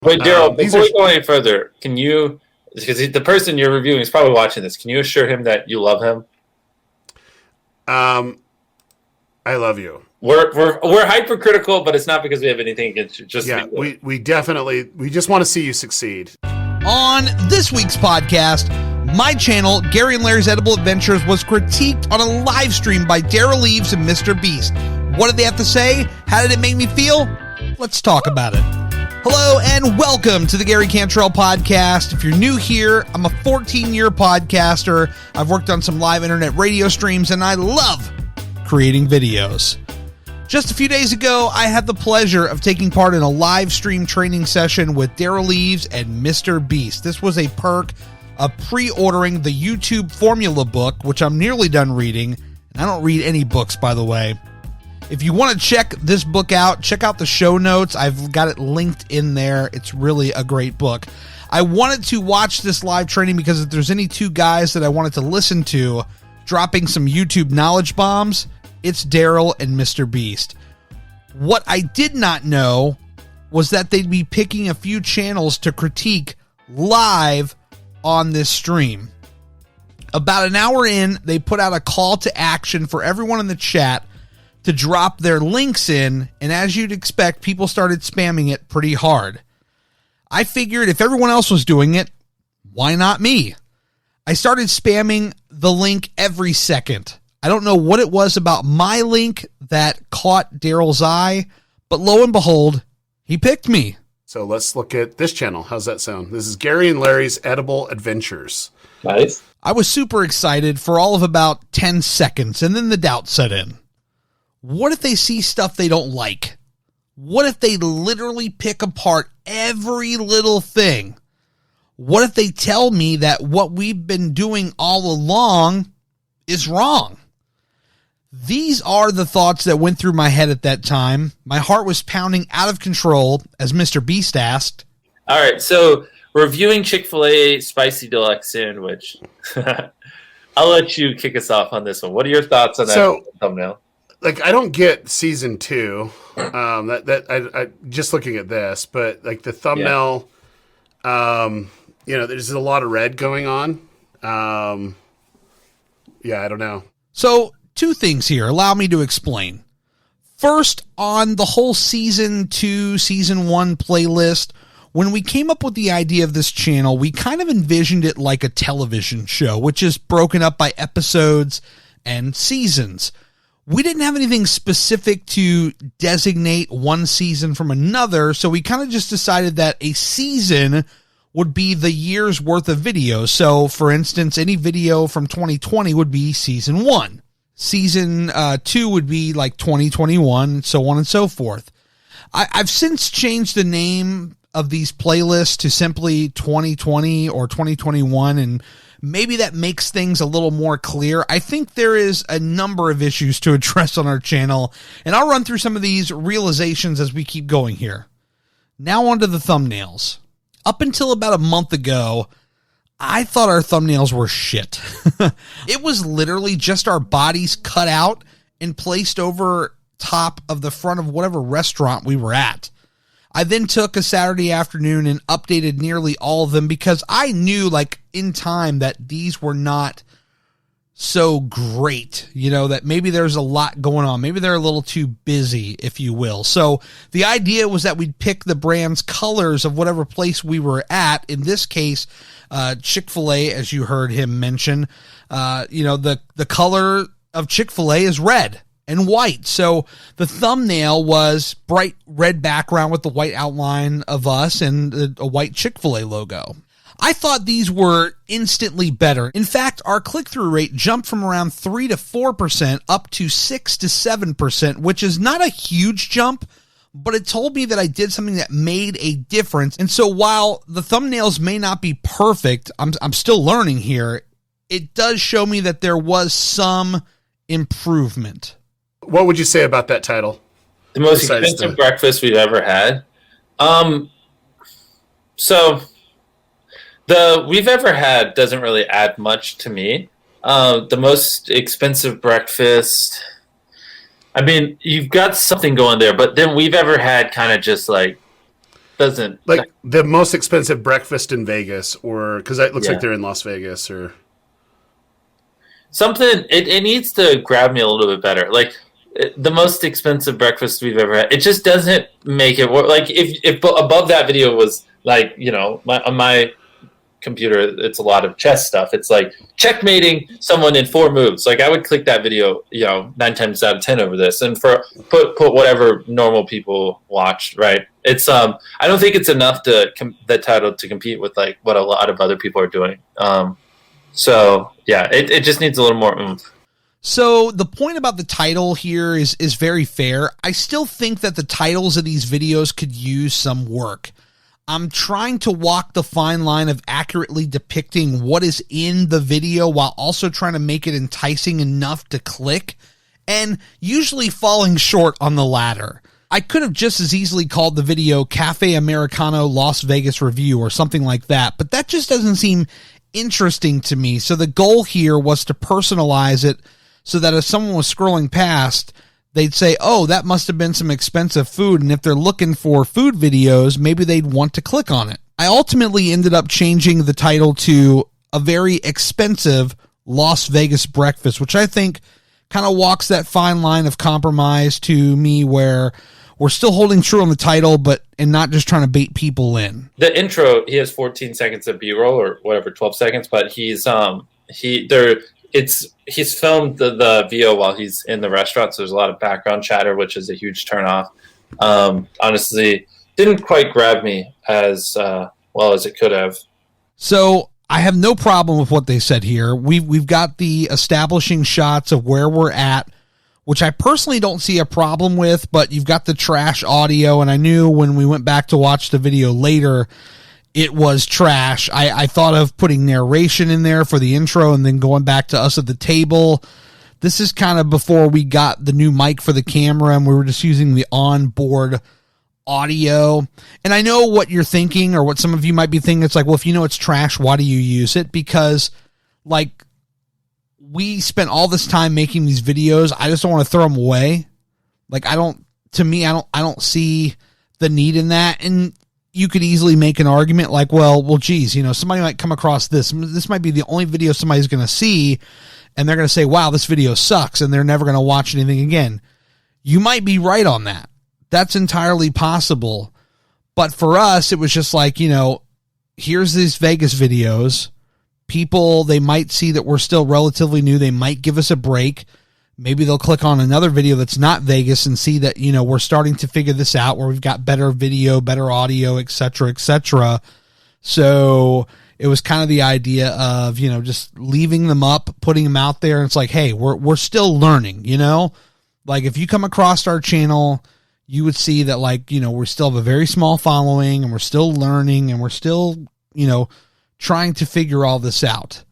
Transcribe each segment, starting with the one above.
Wait, Derral, before we go any further, can you, because the person you're reviewing is probably watching this, can you assure him that you love him? I love you. We're hypercritical, but it's not because we have anything against you. Just we definitely just want to see you succeed. On this week's podcast, my channel, Gary and Larry's Edible Adventures, was critiqued on a live stream by Derral Eves and Mr Beast. What did they have to say? How did it make me feel? Let's talk about it. Hello and welcome to the Gary Cantrell Podcast. If you're new here, I'm a 14-year podcaster. I've worked on some live internet radio streams, and I love creating videos. Just a few days ago, I had the pleasure of taking part in a live stream training session with Derral Eves and Mr. Beast. This was a perk of pre-ordering the YouTube formula book, which I'm nearly done reading. And I don't read any books, by the way. If you want to check this book out, check out the show notes. I've got it linked in there. It's really a great book. I wanted to watch this live training because if there's any two guys that I wanted to listen to dropping some YouTube knowledge bombs, it's Derral and Mr. Beast. What I did not know was that they'd be picking a few channels to critique live on this stream. About an hour in, they put out a call to action for everyone in the chat to drop their links in, and as you'd expect, people started spamming it pretty hard. I figured if everyone else was doing it, why not me? I started spamming the link every second. I don't know what it was about my link that caught Derral's eye, but lo and behold, he picked me. So let's look at this channel. How's that sound? This is Gary and Larry's Edible Adventures. Nice. I was super excited for all of about 10 seconds, and then the doubt set in. What if they see stuff they don't like? What if they literally pick apart every little thing? What if they tell me that what we've been doing all along is wrong? These are the thoughts that went through my head at that time. My heart was pounding out of control as Mr. Beast asked. All right, so reviewing Chick-fil-A Spicy Deluxe Sandwich. I'll let you kick us off on this one. What are your thoughts on that thumbnail? Like, I don't get season 2. I just looking at this, but like the thumbnail, there's a lot of red going on. I don't know. So, two things here. Allow me to explain. First, on the whole season 2, season 1 playlist, when we came up with the idea of this channel, we kind of envisioned it like a television show, which is broken up by episodes and seasons. We didn't have anything specific to designate one season from another, so we kind of just decided that a season would be the year's worth of videos. So, for instance, any video from 2020 would be season 1. Season 2 would be like 2021, so on and so forth. I've since changed the name of these playlists to simply 2020 or 2021, and maybe that makes things a little more clear. I think there is a number of issues to address on our channel, and I'll run through some of these realizations as we keep going here. Now onto the thumbnails. Up until about a month ago, I thought our thumbnails were shit. It was literally just our bodies cut out and placed over top of the front of whatever restaurant we were at. I then took a Saturday afternoon and updated nearly all of them because I knew, like, in time that these were not so great, that maybe there's a lot going on. Maybe they're a little too busy, if you will. So the idea was that we'd pick the brand's colors of whatever place we were at. In this case, Chick-fil-A, as you heard him mention, the color of Chick-fil-A is red and white. So the thumbnail was bright red background with the white outline of us and a white Chick-fil-A logo. I thought these were instantly better. In fact, our click-through rate jumped from around 3 to 4% up to 6 to 7%, which is not a huge jump, but it told me that I did something that made a difference. And so while the thumbnails may not be perfect, I'm still learning here, it does show me that there was some improvement. What would you say about that title? The most expensive breakfast we've ever had. The we've ever had doesn't really add much to me. The most expensive breakfast, I mean, you've got something going there, but then we've ever had kind of just like doesn't like the most expensive breakfast in Vegas, or because it looks Yeah. like they're in Las Vegas or something. It needs to grab me a little bit better. Like the most expensive breakfast we've ever had. It just doesn't make it work. Like if above that video was like, you know, on my computer, it's a lot of chess stuff. It's like checkmating someone in 4 moves. Like I would click that video, you know, 9 times out of 10 over this, and for put whatever normal people watch. Right? It's I don't think it's enough to the title to compete with like what a lot of other people are doing. So yeah, it just needs a little more oomph. So the point about the title here is very fair. I still think that the titles of these videos could use some work. I'm trying to walk the fine line of accurately depicting what is in the video while also trying to make it enticing enough to click, and usually falling short on the latter. I could have just as easily called the video Cafe Americano Las Vegas Review or something like that, but that just doesn't seem interesting to me. So the goal here was to personalize it so that if someone was scrolling past, they'd say, oh, that must have been some expensive food. And if they're looking for food videos, maybe they'd want to click on it. I ultimately ended up changing the title to A Very Expensive Las Vegas Breakfast, which I think kind of walks that fine line of compromise to me where we're still holding true on the title, and not just trying to bait people in. The intro, he has 14 seconds of B-roll or whatever, 12 seconds, but he's filmed the VO while he's in the restaurant, so there's a lot of background chatter, which is a huge turnoff. Honestly, didn't quite grab me as well as it could have. So I have no problem with what they said here. We've got the establishing shots of where we're at, which I personally don't see a problem with, but you've got the trash audio, and I knew when we went back to watch the video later, it was trash. I thought of putting narration in there for the intro and then going back to us at the table. This is kind of before we got the new mic for the camera, and we were just using the onboard audio. And I know what you're thinking, or what some of you might be thinking. It's like, well, if you know it's trash, why do you use it? Because, like, we spent all this time making these videos. I just don't want to throw them away. Like, I don't see the need in that. And you could easily make an argument like, well, geez, you know, somebody might come across this. This might be the only video somebody's going to see, and they're going to say, wow, this video sucks, and they're never going to watch anything again. You might be right on that. That's entirely possible. But for us, it was just like, you know, here's these Vegas videos. People, they might see that we're still relatively new. They might give us a break. Maybe they'll click on another video that's not Vegas and see that, you know, we're starting to figure this out, where we've got better video, better audio, et cetera, et cetera. So it was kind of the idea of, you know, just leaving them up, putting them out there. And it's like, hey, we're still learning, you know, like if you come across our channel, you would see that, like, you know, we still have a very small following, and we're still learning, and we're still, you know, trying to figure all this out.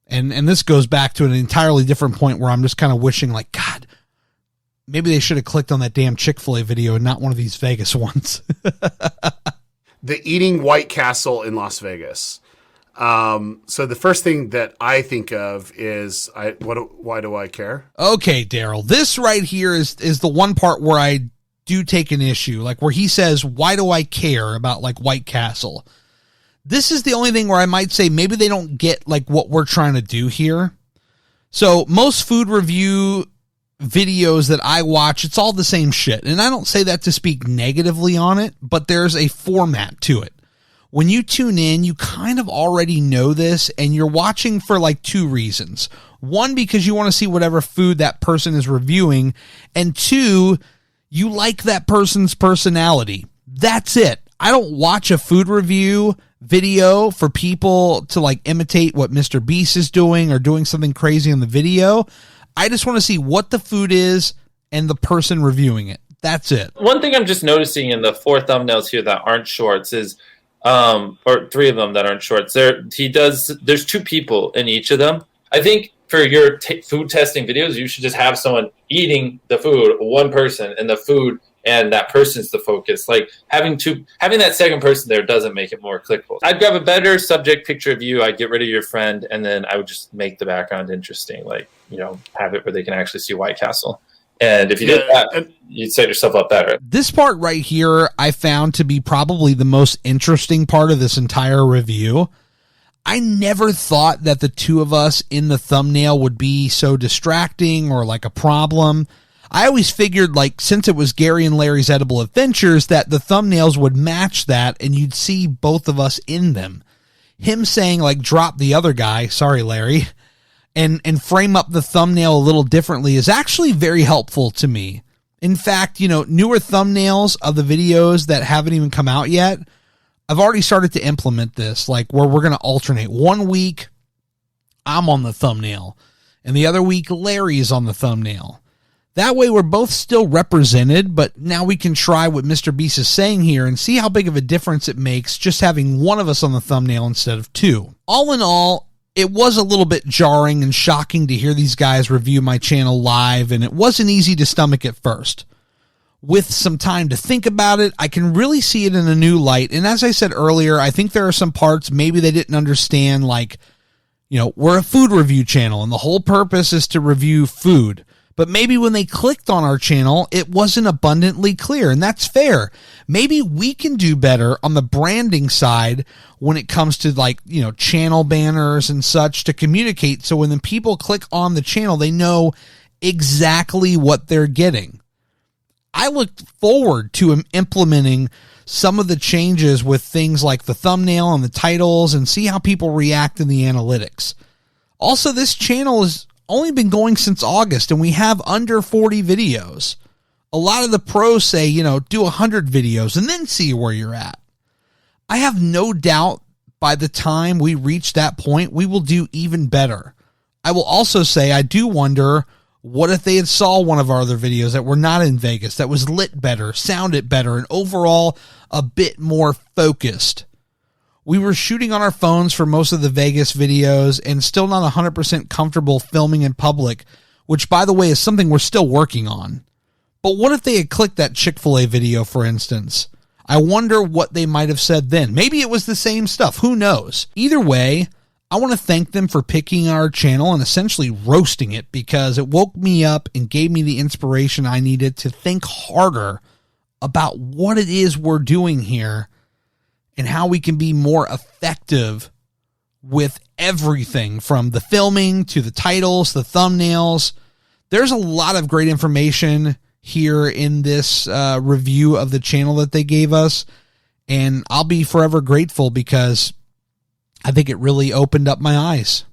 And this goes back to an entirely different point where I'm just kind of wishing, like, God, maybe they should have clicked on that damn Chick-fil-A video and not one of these Vegas ones. the eating White Castle in Las Vegas. So the first thing that I think of is, why do I care? Okay, Derral, this right here is the one part where I do take an issue, like where he says, why do I care about, like, White Castle? This is the only thing where I might say maybe they don't get, like, what we're trying to do here. So most food review videos that I watch, it's all the same shit. And I don't say that to speak negatively on it, but there's a format to it. When you tune in, you kind of already know this, and you're watching for, like, 2 reasons. 1, because you want to see whatever food that person is reviewing, and 2, you like that person's personality. That's it. I don't watch a food review video for people to, like, imitate what Mr. Beast is doing or doing something crazy in the video. I just want to see what the food is and the person reviewing it. That's it. One thing I'm just noticing in the 4 thumbnails here that aren't shorts is, or 3 of them that aren't shorts, there's 2 people in each of them. I think for your food testing videos, you should just have someone eating the food, 1 person, and the food, and that person's the focus. Like, having that second person there doesn't make it more clickable. I'd grab a better subject picture of you. I'd get rid of your friend, and then I would just make the background interesting. Like, you know, have it where they can actually see White Castle. And if you did that, you'd set yourself up better. This part right here, I found to be probably the most interesting part of this entire review. I never thought that the two of us in the thumbnail would be so distracting or like a problem. I always figured, like, since it was Gary and Larry's Edible Adventures, that the thumbnails would match that and you'd see both of us in them. Him saying, like, drop the other guy, sorry, Larry, and frame up the thumbnail a little differently is actually very helpful to me. In fact, you know, newer thumbnails of the videos that haven't even come out yet, I've already started to implement this, like where we're going to alternate. 1 week, I'm on the thumbnail, and the other week, Larry's on the thumbnail. That way, we're both still represented, but now we can try what Mr. Beast is saying here and see how big of a difference it makes just having one of us on the thumbnail instead of two. All in all, it was a little bit jarring and shocking to hear these guys review my channel live, and it wasn't easy to stomach at first. With some time to think about it, I can really see it in a new light. And as I said earlier, I think there are some parts maybe they didn't understand, like, you know, we're a food review channel and the whole purpose is to review food. But maybe when they clicked on our channel, it wasn't abundantly clear, and that's fair. Maybe we can do better on the branding side when it comes to, like, you know, channel banners and such to communicate. So when the people click on the channel, they know exactly what they're getting. I look forward to implementing some of the changes with things like the thumbnail and the titles and see how people react in the analytics. Also, this channel has only been going since August and we have under 40 videos. A lot of the pros say, you know, do 100 videos and then see where you're at. I have no doubt by the time we reach that point, we will do even better. I will also say I do wonder, what if they had saw one of our other videos that were not in Vegas, that was lit better, sounded better, and overall a bit more focused? We were shooting on our phones for most of the Vegas videos and still not 100% comfortable filming in public, which, by the way, is something we're still working on. But what if they had clicked that Chick-fil-A video, for instance? I wonder what they might have said then. Maybe it was the same stuff. Who knows? Either way, I want to thank them for picking our channel and essentially roasting it, because it woke me up and gave me the inspiration I needed to think harder about what it is we're doing here and how we can be more effective with everything from the filming to the titles, the thumbnails. There's a lot of great information here in this review of the channel that they gave us, and I'll be forever grateful because I think it really opened up my eyes.